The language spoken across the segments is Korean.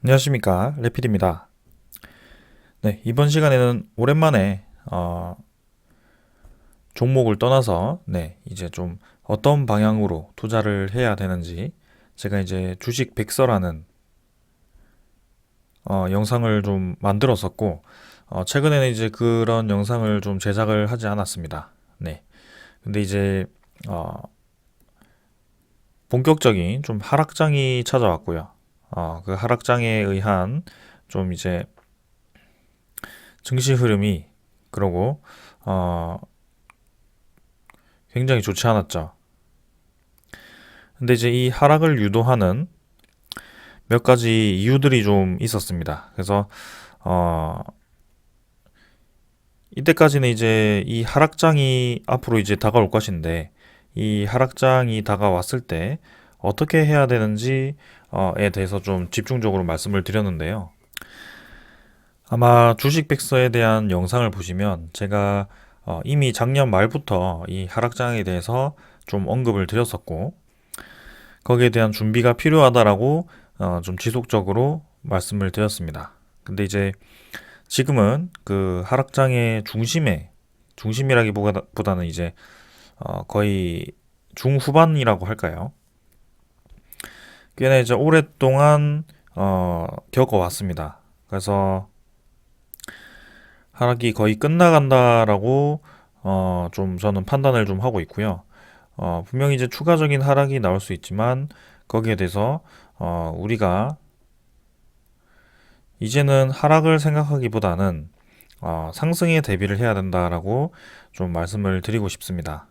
안녕하십니까, 레필입니다. 네, 이번 시간에는 오랜만에 종목을 떠나서 이제 좀 어떤 방향으로 투자를 해야 되는지 제가 이제 주식 백서라는 영상을 좀 만들었었고, 최근에는 이제 그런 영상을 좀 제작을 하지 않았습니다. 네. 근데 이제 어, 본격적인 좀 하락장이 찾아왔고요. 그 하락장에 의한 좀 이제 증시 흐름이, 그러고 어, 굉장히 좋지 않았죠. 근데 이제 이 하락을 유도하는 몇 가지 이유들이 좀 있었습니다. 그래서 어, 이때까지는 이제 이 하락장이 앞으로 이제 다가올 것인데, 이 하락장이 다가왔을 때 어떻게 해야 되는지에 대해서 좀 집중적으로 말씀을 드렸는데요. 아마 주식 백서에 대한 영상을 보시면 제가 이미 작년 말부터 이 하락장에 대해서 좀 언급을 드렸었고, 거기에 대한 준비가 필요하다라고 좀 지속적으로 말씀을 드렸습니다. 근데 이제 지금은 그 하락장의 중심이라기보다는 이제 거의 중후반이라고 할까요? 꽤나 이제 오랫동안 겪어왔습니다. 그래서 하락이 거의 끝나간다라고 좀 저는 판단을 좀 하고 있고요. 분명히 이제 추가적인 하락이 나올 수 있지만, 거기에 대해서 우리가 이제는 하락을 생각하기보다는 상승에 대비를 해야 된다라고 좀 말씀을 드리고 싶습니다.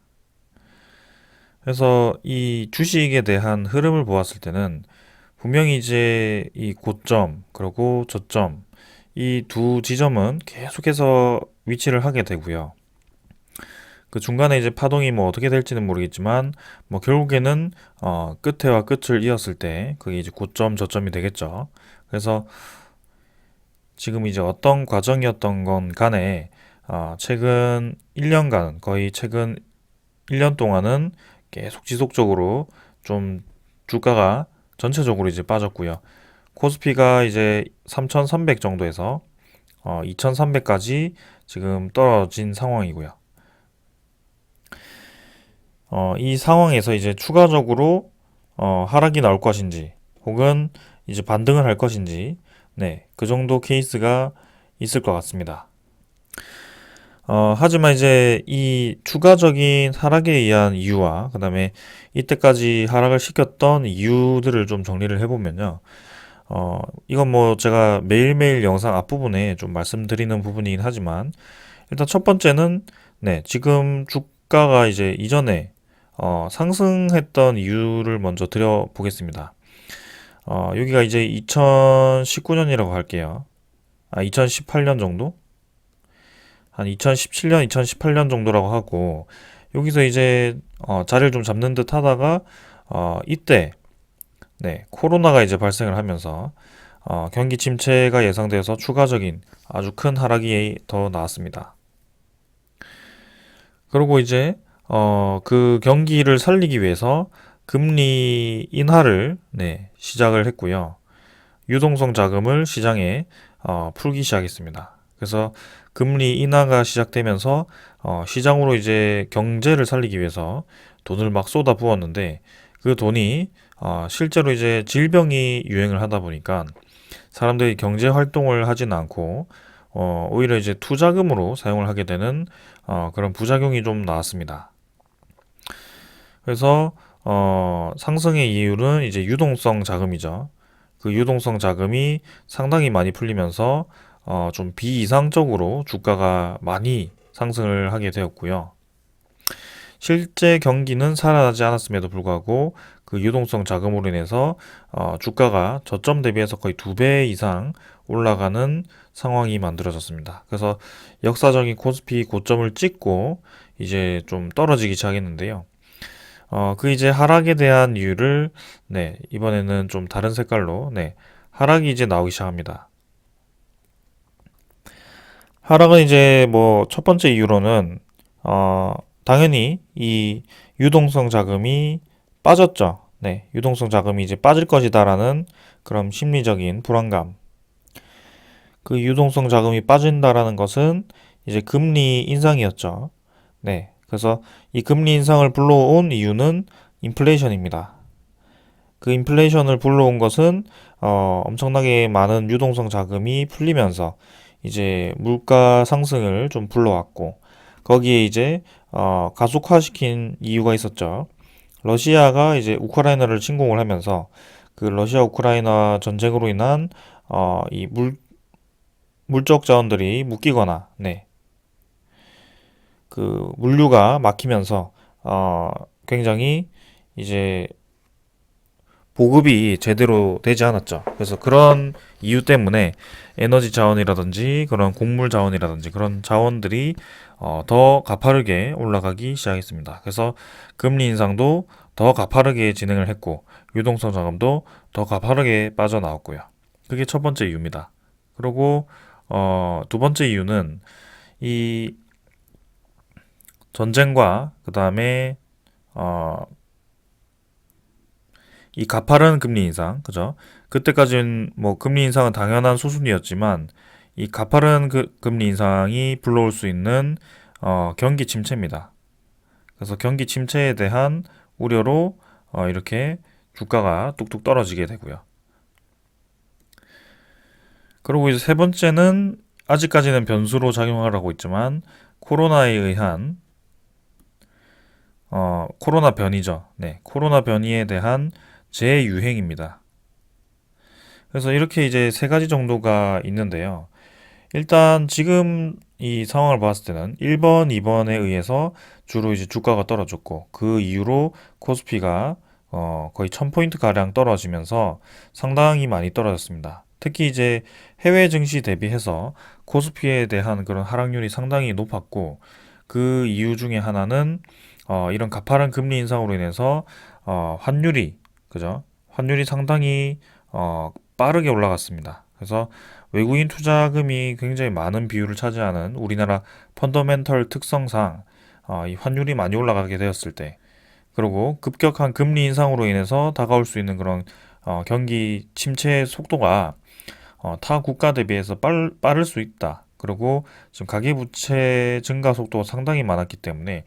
그래서 이 주식에 대한 흐름을 보았을 때는 분명히 이제 이 고점 그리고 저점, 이 두 지점은 계속해서 위치를 하게 되고요. 그 중간에 이제 파동이 뭐 어떻게 될지는 모르겠지만, 뭐 결국에는 끝에와 끝을 이었을 때 그게 이제 고점 저점이 되겠죠. 그래서 지금 이제 어떤 과정이었던 건 간에 최근 1년간, 거의 최근 1년 동안은 계속 지속적으로 좀 주가가 전체적으로 이제 빠졌고요. 코스피가 이제 3,300 정도에서 2,300까지 지금 떨어진 상황이고요. 이 상황에서 이제 추가적으로 하락이 나올 것인지, 혹은 이제 반등을 할 것인지, 그 정도 케이스가 있을 것 같습니다. 하지만 이제 이 추가적인 하락에 의한 이유와 그 다음에 이때까지 하락을 시켰던 이유들을 좀 정리를 해보면요. 이건 뭐 제가 매일매일 영상 앞부분에 좀 말씀드리는 부분이긴 하지만, 일단 첫 번째는 지금 주가가 이제 이전에 상승했던 이유를 먼저 드려보겠습니다. 여기가 이제 2019년이라고 할게요. 2018년 정도? 한 2017년, 2018년 정도라고 하고, 여기서 이제 자리를 좀 잡는 듯 하다가 이때 코로나가 이제 발생을 하면서 경기 침체가 예상돼서 추가적인 아주 큰 하락이 더 나왔습니다. 그리고 이제 그 경기를 살리기 위해서 금리 인하를 시작을 했고요. 유동성 자금을 시장에 풀기 시작했습니다. 그래서 금리 인하가 시작되면서 시장으로 이제 경제를 살리기 위해서 돈을 막 쏟아 부었는데, 그 돈이 실제로 이제 질병이 유행을 하다 보니까 사람들이 경제 활동을 하지는 않고 오히려 이제 투자금으로 사용을 하게 되는 그런 부작용이 좀 나왔습니다. 그래서 상승의 이유는 이제 유동성 자금이죠. 그 유동성 자금이 상당히 많이 풀리면서 좀 비이상적으로 주가가 많이 상승을 하게 되었고요. 실제 경기는 살아나지 않았음에도 불구하고 그 유동성 자금으로 인해서 주가가 저점 대비해서 거의 2배 이상 올라가는 상황이 만들어졌습니다. 그래서 역사적인 코스피 고점을 찍고 이제 좀 떨어지기 시작했는데요. 그 이제 하락에 대한 이유를 이번에는 좀 다른 색깔로 하락이 이제 나오기 시작합니다. 하락은 이제 뭐 첫 번째 이유로는 당연히 이 유동성 자금이 빠졌죠. 네, 유동성 자금이 이제 빠질 것이다라는 그런 심리적인 불안감. 그 유동성 자금이 빠진다라는 것은 이제 금리 인상이었죠. 네, 그래서 이 금리 인상을 불러온 이유는 인플레이션입니다. 그 인플레이션을 불러온 것은 엄청나게 많은 유동성 자금이 풀리면서 이제 물가 상승을 좀 불러왔고 거기에 이제 가속화시킨 이유가 있었죠. 러시아가 이제 우크라이나를 침공을 하면서 그 러시아 우크라이나 전쟁으로 인한 이 물적 자원들이 묶이거나 네, 그 물류가 막히면서 굉장히 이제 보급이 제대로 되지 않았죠. 그래서 그런 이유 때문에 에너지 자원이라든지 그런 곡물 자원이라든지 그런 자원들이 더 가파르게 올라가기 시작했습니다. 그래서 금리 인상도 더 가파르게 진행을 했고 유동성 자금도 더 가파르게 빠져나왔고요. 그게 첫 번째 이유입니다. 그리고 두 번째 이유는 이 전쟁과 그 다음에 어, 이 가파른 금리 인상, 그죠? 그때까지는 뭐 금리 인상은 당연한 수순이었지만 이 가파른 금리 인상이 불러올 수 있는 경기 침체입니다. 그래서 경기 침체에 대한 우려로 이렇게 주가가 뚝뚝 떨어지게 되고요. 그리고 이제 세 번째는 아직까지는 변수로 작용을 하고 있지만 코로나에 의한 코로나 변이죠. 네, 코로나 변이에 대한 재유행입니다. 그래서 이렇게 이제 세 가지 정도가 있는데요. 일단 지금 이 상황을 봤을 때는 1번, 2번에 의해서 주로 이제 주가가 떨어졌고 그 이후로 코스피가 거의 1000포인트 가량 떨어지면서 상당히 많이 떨어졌습니다. 특히 이제 해외 증시 대비해서 코스피에 대한 그런 하락률이 상당히 높았고 그 이유 중에 하나는 이런 가파른 금리 인상으로 인해서 환율이 그죠? 환율이 상당히 빠르게 올라갔습니다. 그래서 외국인 투자금이 굉장히 많은 비율을 차지하는 우리나라 펀더멘털 특성상 이 환율이 많이 올라가게 되었을 때 그리고 급격한 금리 인상으로 인해서 다가올 수 있는 그런 경기 침체 속도가 타 국가 대비해서 빠를 수 있다. 그리고 지금 가계부채 증가 속도가 상당히 많았기 때문에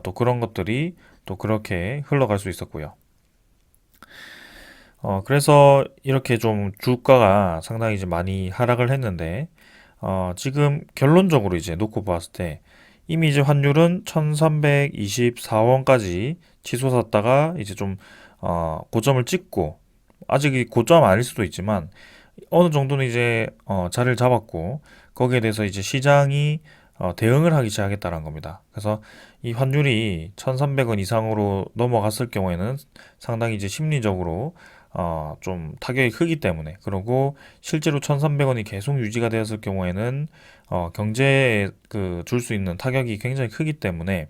또 그런 것들이 또 그렇게 흘러갈 수 있었고요. 그래서 이렇게 좀 주가가 상당히 이제 많이 하락을 했는데, 지금 결론적으로 이제 놓고 봤을 때, 이미 이제 환율은 1324원까지 치솟았다가 이제 좀, 고점을 찍고, 아직 이 고점 아닐 수도 있지만, 어느 정도는 이제, 자리를 잡았고, 거기에 대해서 이제 시장이 대응을 하기 시작했다는 겁니다. 그래서 이 환율이 1300원 이상으로 넘어갔을 경우에는 상당히 이제 심리적으로 좀 타격이 크기 때문에 그리고 실제로 1300원이 계속 유지가 되었을 경우에는 경제에 그 줄 수 있는 타격이 굉장히 크기 때문에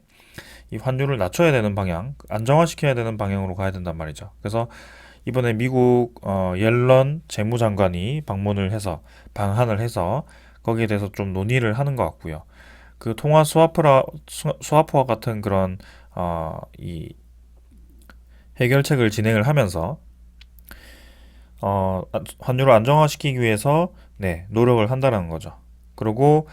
이 환율을 낮춰야 되는 방향, 안정화시켜야 되는 방향으로 가야 된단 말이죠. 그래서 이번에 미국 옐런 재무장관이 방문을 해서 방한을 해서 거기에 대해서 좀 논의를 하는 것 같고요. 그 통화 스와프와 같은 그런 이 해결책을 진행을 하면서 환율을 안정화시키기 위해서 네, 노력을 한다는 거죠. 그리고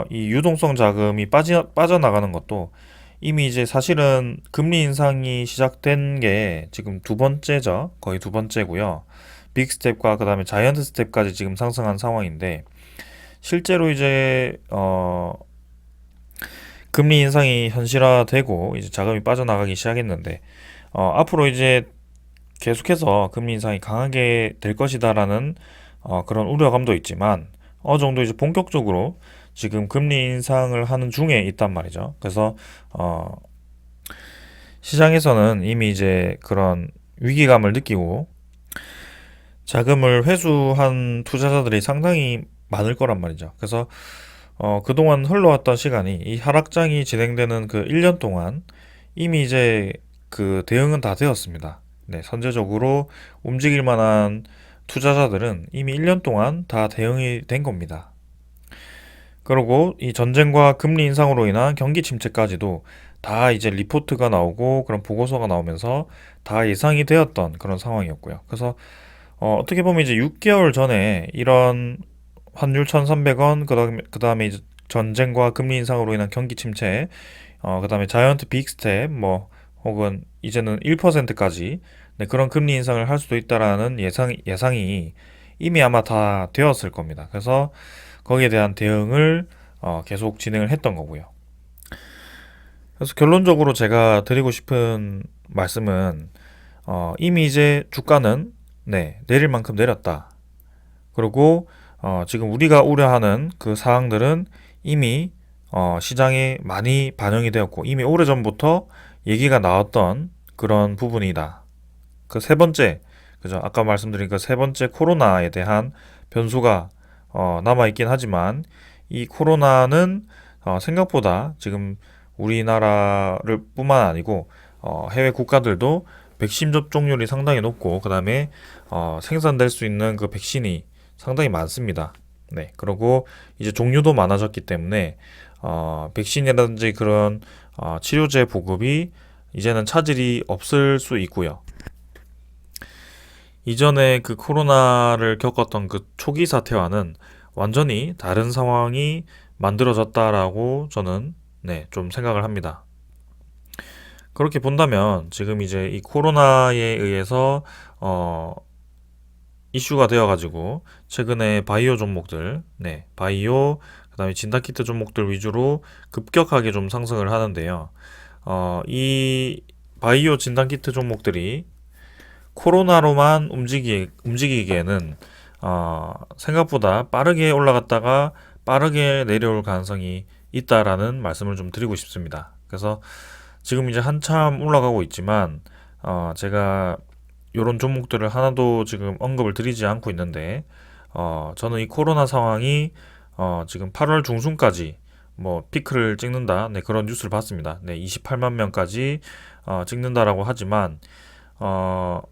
이 유동성 자금이 빠져나가는 것도 이미 이제 사실은 금리 인상이 시작된 게 지금 두 번째죠. 거의 두 번째고요. 빅 스텝과 그다음에 자이언트 스텝까지 지금 상승한 상황인데 실제로 이제 금리 인상이 현실화되고 이제 자금이 빠져나가기 시작했는데 앞으로 이제 계속해서 금리 인상이 강하게 될 것이다라는 그런 우려감도 있지만 어느 정도 이제 본격적으로 지금 금리 인상을 하는 중에 있단 말이죠. 그래서 시장에서는 이미 이제 그런 위기감을 느끼고 자금을 회수한 투자자들이 상당히 많을 거란 말이죠. 그래서 그동안 흘러왔던 시간이 이 하락장이 진행되는 그 1년 동안 이미 이제 그 대응은 다 되었습니다. 네, 선제적으로 움직일 만한 투자자들은 이미 1년 동안 다 대응이 된 겁니다. 그리고 이 전쟁과 금리 인상으로 인한 경기 침체까지도 다 이제 리포트가 나오고 그런 보고서가 나오면서 다 예상이 되었던 그런 상황이었고요. 그래서 어떻게 보면 이제 6개월 전에 이런 환율 1,300원, 그다음에 이제 전쟁과 금리 인상으로 인한 경기 침체, 그다음에 자이언트 빅스텝, 뭐 혹은 이제는 1%까지 그런 금리 인상을 할 수도 있다라는 예상이 이미 아마 다 되었을 겁니다. 그래서 거기에 대한 대응을 계속 진행을 했던 거고요. 그래서 결론적으로 제가 드리고 싶은 말씀은 이미 이제 주가는 내릴 만큼 내렸다. 그리고 지금 우리가 우려하는 그 사항들은 이미 시장에 많이 반영이 되었고 이미 오래전부터 얘기가 나왔던 그런 부분이다. 그 세 번째, 그죠? 아까 말씀드린 그 세 번째 코로나에 대한 변수가 남아 있긴 하지만 이 코로나는 생각보다 지금 우리나라를 뿐만 아니고 해외 국가들도 백신 접종률이 상당히 높고 그다음에 생산될 수 있는 그 백신이 상당히 많습니다. 네, 그리고 이제 종류도 많아졌기 때문에 백신이라든지 그런 치료제 보급이 이제는 차질이 없을 수 있고요. 이전에 그 코로나를 겪었던 그 초기 사태와는 완전히 다른 상황이 만들어졌다라고 저는 좀 생각을 합니다. 그렇게 본다면 지금 이제 이 코로나에 의해서 이슈가 되어가지고 최근에 바이오 종목들, 바이오 그다음에 진단키트 종목들 위주로 급격하게 좀 상승을 하는데요. 이 바이오 진단키트 종목들이 코로나로만 움직이기에는 생각보다 빠르게 올라갔다가 빠르게 내려올 가능성이 있다라는 말씀을 좀 드리고 싶습니다. 그래서 지금 이제 한참 올라가고 있지만 제가 이런 종목들을 하나도 지금 언급을 드리지 않고 있는데 저는 이 코로나 상황이 지금 8월 중순까지 뭐 피크를 찍는다 그런 뉴스를 봤습니다. 28만 명까지 찍는다라고 하지만 어,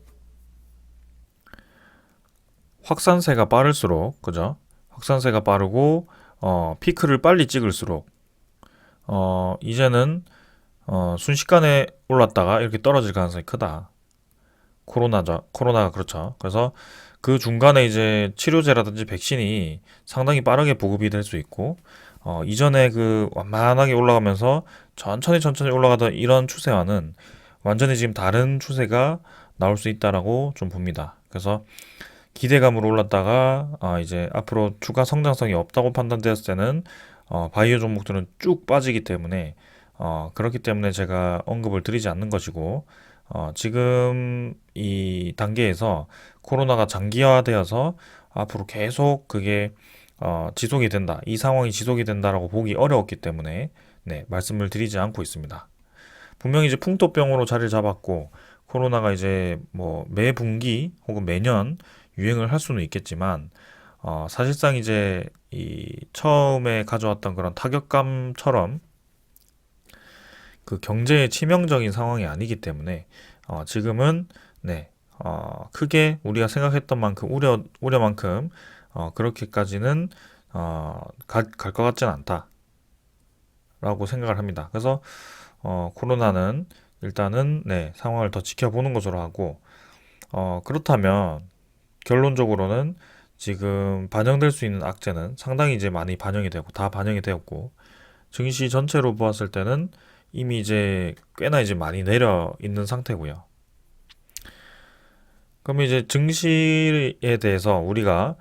확산세가 빠를수록 그죠? 확산세가 빠르고 피크를 빨리 찍을수록 이제는 순식간에 올랐다가 이렇게 떨어질 가능성이 크다. 코로나가 그렇죠. 그래서 그 중간에 이제 치료제라든지 백신이 상당히 빠르게 보급이 될 수 있고, 이전에 그 완만하게 올라가면서 천천히 올라가던 이런 추세와는 완전히 지금 다른 추세가 나올 수 있다라고 좀 봅니다. 그래서 기대감으로 올랐다가 이제 앞으로 추가 성장성이 없다고 판단되었을 때는 바이오 종목들은 쭉 빠지기 때문에 그렇기 때문에 제가 언급을 드리지 않는 것이고 지금 이 단계에서 코로나가 장기화되어서 앞으로 계속 그게 지속이 된다. 이 상황이 지속이 된다라고 보기 어려웠기 때문에 말씀을 드리지 않고 있습니다. 분명히 이제 풍토병으로 자리를 잡았고 코로나가 이제 뭐 매 분기 혹은 매년 유행을 할 수는 있겠지만 사실상 이제 이 처음에 가져왔던 그런 타격감처럼 그 경제에 치명적인 상황이 아니기 때문에 지금은 크게 우리가 생각했던 만큼 우려만큼 그렇게까지는 갈 것 같지는 않다라고 생각을 합니다. 그래서 코로나는 일단은 상황을 더 지켜보는 것으로 하고 그렇다면 결론적으로는 지금 반영될 수 있는 악재는 상당히 이제 많이 반영이 되고 다 반영이 되었고 증시 전체로 보았을 때는 이미 이제 꽤나 이제 많이 내려 있는 상태고요. 그럼 이제 증시에 대해서 우리가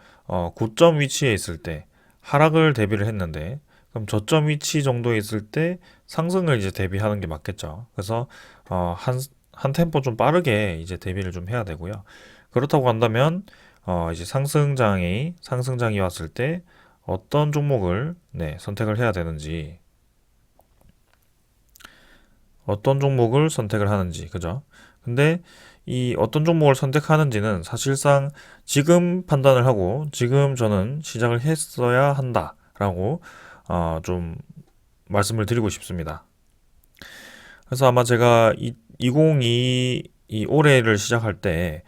고점 위치에 있을 때 하락을 대비를 했는데 그럼 저점 위치 정도에 있을 때 상승을 이제 대비하는 게 맞겠죠. 그래서 한 템포 좀 빠르게 이제 대비를 좀 해야 되고요. 그렇다고 한다면 이제 상승장이 왔을 때 어떤 종목을 선택을 해야 되는지 어떤 종목을 선택을 하는지 그죠? 근데 이 어떤 종목을 선택하는지는 사실상 지금 판단을 하고 지금 저는 시작을 했어야 한다라고 좀 말씀을 드리고 싶습니다. 그래서 아마 제가 2022 이 올해를 시작할 때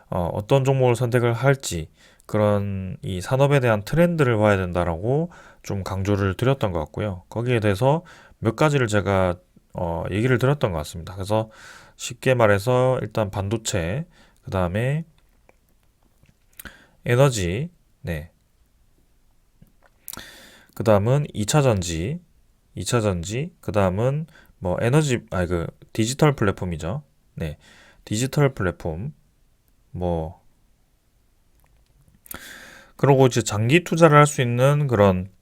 어떤 종목을 선택을 할지 그런 이 산업에 대한 트렌드를 봐야 된다라고 좀 강조를 드렸던 것 같고요. 거기에 대해서 몇 가지를 제가 얘기를 드렸던 것 같습니다. 그래서 쉽게 말해서 일단 반도체, 그 다음에 에너지, 네, 그 다음은 2차 전지, 2차 전지, 그 다음은 뭐 에너지, 그 디지털 플랫폼이죠. 네, 디지털 플랫폼, 뭐 그러고 이제 장기 투자를 할 수 있는 그런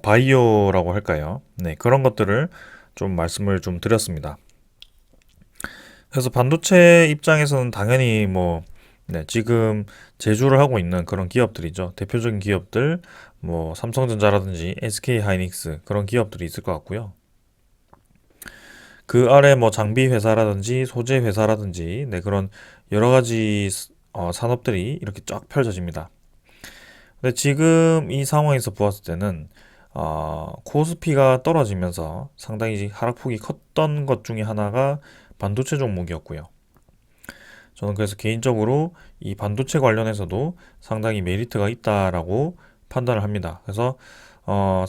바이오라고 할까요? 네, 그런 것들을 좀 말씀을 좀 드렸습니다. 그래서 반도체 입장에서는 당연히 뭐, 네, 지금 제조를 하고 있는 그런 기업들이죠. 대표적인 기업들, 뭐, 삼성전자라든지 SK 하이닉스 그런 기업들이 있을 것 같고요. 그 아래 뭐 장비 회사라든지 소재 회사라든지, 네, 그런 여러 가지 산업들이 이렇게 쫙 펼쳐집니다. 근데 지금 이 상황에서 보았을 때는 코스피가 떨어지면서 상당히 하락폭이 컸던 것 중에 하나가 반도체 종목이었고요. 저는 그래서 개인적으로 이 반도체 관련해서도 상당히 메리트가 있다라고 판단을 합니다. 그래서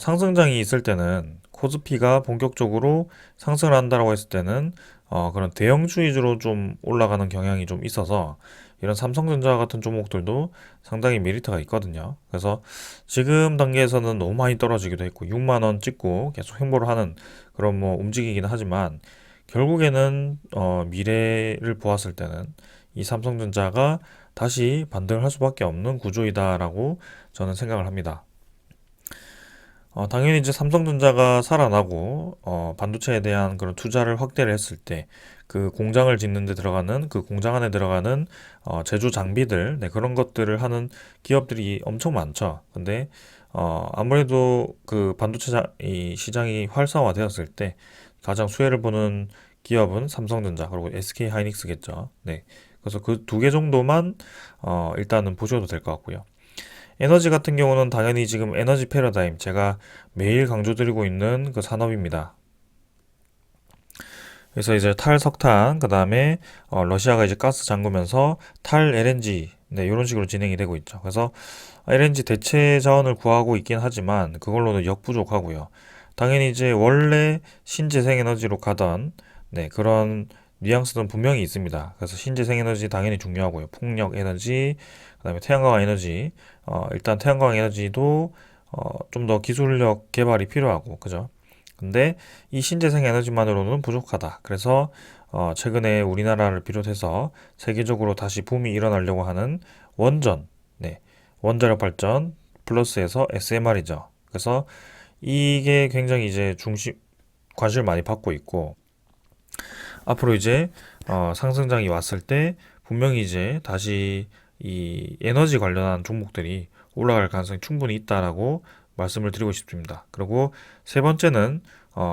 상승장이 있을 때는 코스피가 본격적으로 상승을 한다라고 했을 때는 그런 대형주 위주로 좀 올라가는 경향이 좀 있어서 이런 삼성전자 같은 종목들도 상당히 메리트가 있거든요. 그래서 지금 단계에서는 너무 많이 떨어지기도 했고 6만 원 찍고 계속 횡보를 하는 그런 뭐 움직이기는 하지만 결국에는 미래를 보았을 때는 이 삼성전자가 다시 반등을 할 수밖에 없는 구조이다라고 저는 생각을 합니다. 당연히 이제 삼성전자가 살아나고 반도체에 대한 그런 투자를 확대를 했을 때 그 공장을 짓는 데 들어가는 그 공장 안에 들어가는 제조 장비들 네, 그런 것들을 하는 기업들이 엄청 많죠. 근데 아무래도 그 반도체 이 시장이 활성화되었을 때 가장 수혜를 보는 기업은 삼성전자 그리고 SK 하이닉스겠죠. 네. 그래서 그 두 개 정도만 일단은 보셔도 될 것 같고요. 에너지 같은 경우는 당연히 지금 에너지 패러다임 제가 매일 강조드리고 있는 그 산업입니다. 그래서 이제 탈석탄 그다음에 러시아가 이제 가스 잠그면서 탈 LNG 네, 이런 식으로 진행이 되고 있죠. 그래서 LNG 대체 자원을 구하고 있긴 하지만 그걸로는 역부족하고요. 당연히 이제 원래 신재생 에너지로 가던 네, 그런 뉘앙스는 분명히 있습니다. 그래서 신재생 에너지 당연히 중요하고요. 풍력 에너지, 그다음에 태양광 에너지. 일단 태양광 에너지도 좀 더 기술력 개발이 필요하고, 그죠? 근데 이 신재생 에너지만으로는 부족하다. 그래서 최근에 우리나라를 비롯해서 세계적으로 다시 붐이 일어나려고 하는 원전, 네, 원자력 발전 플러스에서 SMR이죠. 그래서 이게 굉장히 이제 관심을 많이 받고 있고 앞으로 이제 상승장이 왔을 때 분명히 이제 다시 이 에너지 관련한 종목들이 올라갈 가능성이 충분히 있다라고 말씀을 드리고 싶습니다. 그리고 세 번째는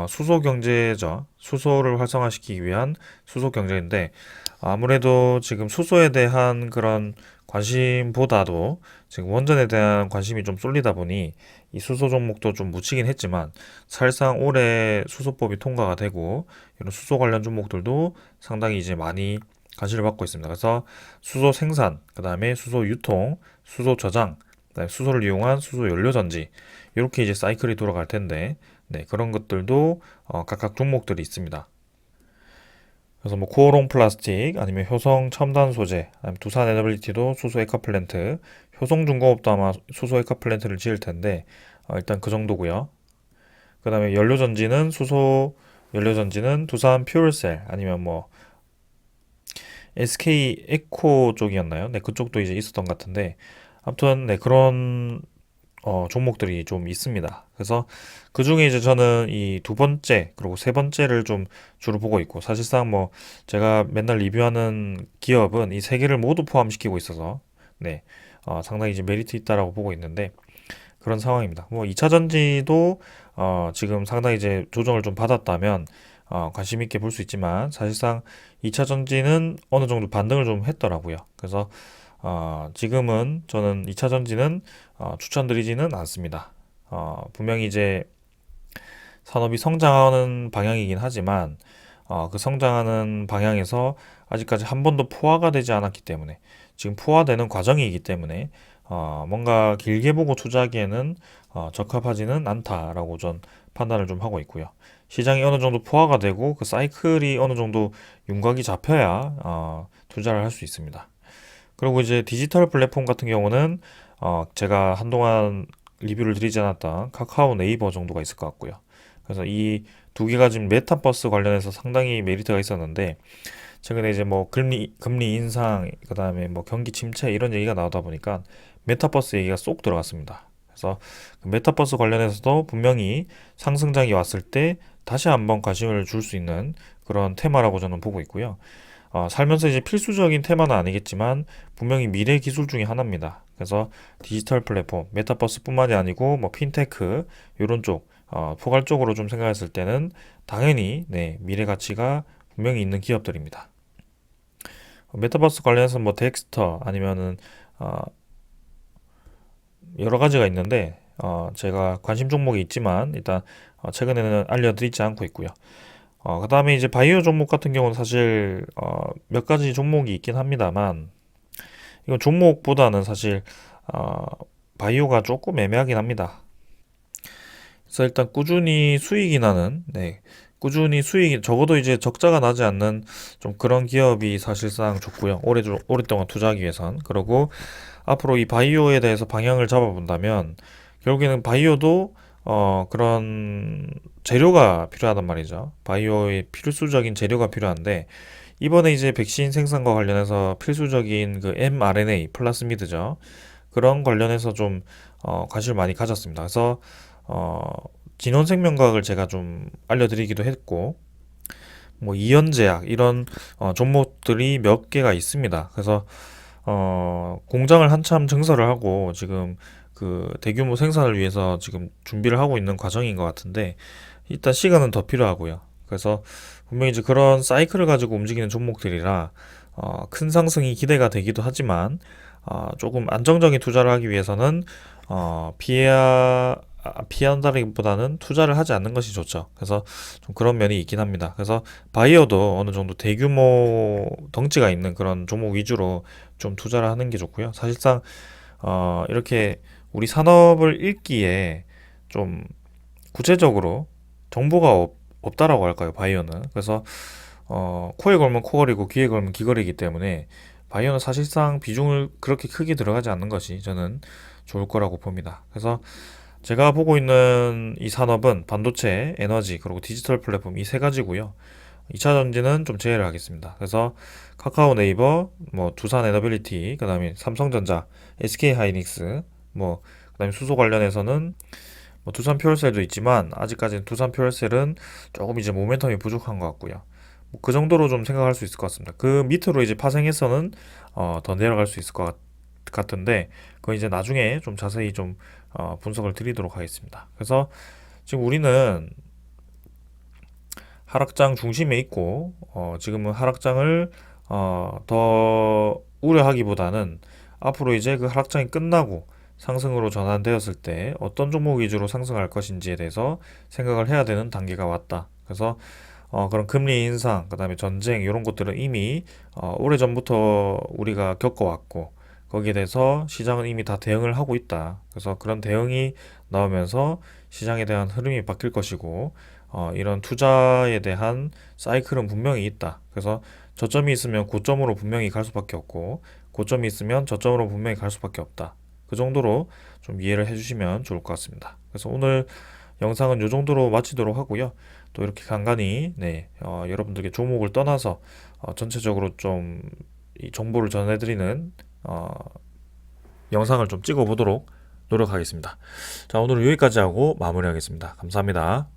수소 경제죠. 수소를 활성화시키기 위한 수소 경제인데 아무래도 지금 수소에 대한 그런 관심보다도 지금 원전에 대한 관심이 좀 쏠리다 보니 이 수소 종목도 좀 묻히긴 했지만 사실상 올해 수소법이 통과가 되고 이런 수소 관련 종목들도 상당히 이제 많이 관심을 받고 있습니다. 그래서 수소 생산, 그 다음에 수소 유통, 수소 저장, 그다음에 수소를 이용한 수소 연료 전지 이렇게 이제 사이클이 돌아갈 텐데 네, 그런 것들도 각각 종목들이 있습니다. 그래서 뭐 코오롱 플라스틱 아니면 효성 첨단 소재 아니면 두산 에너빌리티도 수소 에카 플랜트 효성중공업도 아마 수소 에카 플랜트를 지을 텐데 일단 그 정도고요. 그 다음에 연료전지는 수소 연료전지는 두산 퓨얼셀 아니면 뭐 SK 에코 쪽이었나요? 네, 그쪽도 이제 있었던 것 같은데 아무튼 네, 그런 종목들이 좀 있습니다. 그래서 그 중에 이제 저는 이 두 번째 그리고 세 번째를 좀 주로 보고 있고 사실상 뭐 제가 맨날 리뷰하는 기업은 이 세 개를 모두 포함시키고 있어서 네, 상당히 이제 메리트 있다라고 보고 있는데 그런 상황입니다. 뭐 2차 전지도 지금 상당히 이제 조정을 좀 받았다면 관심 있게 볼 수 있지만 사실상 2차 전지는 어느 정도 반등을 좀 했더라고요. 그래서 지금은 저는 2차 전지는 추천드리지는 않습니다. 분명히 이제 산업이 성장하는 방향이긴 하지만 그 성장하는 방향에서 아직까지 한 번도 포화가 되지 않았기 때문에 지금 포화되는 과정이기 때문에 뭔가 길게 보고 투자하기에는 적합하지는 않다라고 전 판단을 좀 하고 있고요. 시장이 어느 정도 포화가 되고 그 사이클이 어느 정도 윤곽이 잡혀야 투자를 할 수 있습니다. 그리고 이제 디지털 플랫폼 같은 경우는 제가 한동안 리뷰를 드리지 않았던 카카오 네이버 정도가 있을 것 같고요. 그래서 이 두 개가 지금 메타버스 관련해서 상당히 메리트가 있었는데 최근에 이제 뭐 금리 인상, 그다음에 뭐 경기 침체 이런 얘기가 나오다 보니까 메타버스 얘기가 쏙 들어갔습니다. 그래서 그 메타버스 관련해서도 분명히 상승장이 왔을 때 다시 한번 관심을 줄 수 있는 그런 테마라고 저는 보고 있고요. 살면서 이제 필수적인 테마는 아니겠지만 분명히 미래 기술 중에 하나입니다. 그래서 디지털 플랫폼, 메타버스뿐만이 아니고 뭐 핀테크 이런 쪽, 포괄적으로 좀 생각했을 때는 당연히 네, 미래 가치가 분명히 있는 기업들입니다. 메타버스 관련해서 뭐 덱스터 아니면은 어, 여러 가지가 있는데 제가 관심 종목이 있지만 일단 최근에는 알려드리지 않고 있고요. 그 다음에 이제 바이오 종목 같은 경우는 사실 몇 가지 종목이 있긴 합니다만 이건 종목보다는 사실 어, 바이오가 조금 애매하긴 합니다. 그래서 일단 꾸준히 수익이 나는, 네, 꾸준히 수익이 적어도 이제 적자가 나지 않는 좀 그런 기업이 사실상 좋고요. 오랫동안 투자하기 위해선. 그리고 앞으로 이 바이오에 대해서 방향을 잡아본다면 결국에는 바이오도 그런 재료가 필요하단 말이죠. 바이오의 필수적인 재료가 필요한데 이번에 이제 백신 생산과 관련해서 필수적인 그 mRNA 플라스미드죠. 그런 관련해서 좀 관심을 많이 가졌습니다. 그래서 어, 진원생명과학을 제가 좀 알려드리기도 했고 뭐 이연제약 이런 종목들이 몇 개가 있습니다. 그래서 공장을 한참 증설을 하고 지금 그 대규모 생산을 위해서 지금 준비를 하고 있는 과정인 것 같은데 일단 시간은 더 필요하고요. 그래서 분명히 이제 그런 사이클을 가지고 움직이는 종목들이라 큰 상승이 기대가 되기도 하지만 조금 안정적인 투자를 하기 위해서는 피한다기보다는 투자를 하지 않는 것이 좋죠. 그래서 좀 그런 면이 있긴 합니다. 그래서 바이오도 어느 정도 대규모 덩치가 있는 그런 종목 위주로 좀 투자를 하는 게 좋고요. 사실상 이렇게 우리 산업을 읽기에 좀 구체적으로 정보가 없다라고 할까요, 바이오는. 그래서 코에 걸면 코걸이고 귀에 걸면 귀걸이기 때문에 바이오는 사실상 비중을 그렇게 크게 들어가지 않는 것이 저는 좋을 거라고 봅니다. 그래서 제가 보고 있는 이 산업은 반도체, 에너지, 그리고 디지털 플랫폼 이 세 가지고요. 2차 전지는 좀 제외를 하겠습니다. 그래서 카카오 네이버, 뭐 두산 에너빌리티, 그다음에 삼성전자, SK 하이닉스, 뭐 그다음에 수소 관련해서는 뭐 두산 퓨얼셀도 있지만 아직까지는 두산 퓨얼셀은 조금 이제 모멘텀이 부족한 것 같고요. 뭐그 정도로 좀 생각할 수 있을 것 같습니다. 그 밑으로 이제 파생해서는 더 내려갈 수 있을 것 같은데 그건 이제 나중에 좀 자세히 좀 분석을 드리도록 하겠습니다. 그래서 지금 우리는 하락장 중심에 있고 지금은 하락장을 더 우려하기보다는 앞으로 이제 그 하락장이 끝나고 상승으로 전환되었을 때 어떤 종목 위주로 상승할 것인지에 대해서 생각을 해야 되는 단계가 왔다. 그래서 그런 금리 인상, 그다음에 전쟁 이런 것들은 이미 오래전부터 우리가 겪어왔고 거기에 대해서 시장은 이미 다 대응을 하고 있다. 그래서 그런 대응이 나오면서 시장에 대한 흐름이 바뀔 것이고 이런 투자에 대한 사이클은 분명히 있다. 그래서 저점이 있으면 고점으로 분명히 갈 수밖에 없고 고점이 있으면 저점으로 분명히 갈 수밖에 없다. 그 정도로 좀 이해를 해주시면 좋을 것 같습니다. 그래서 오늘 영상은 이 정도로 마치도록 하고요. 또 이렇게 간간히 네, 여러분들께 종목을 떠나서 전체적으로 좀 이 정보를 전해드리는 영상을 좀 찍어 보도록 노력하겠습니다. 자, 오늘은 여기까지 하고 마무리하겠습니다. 감사합니다.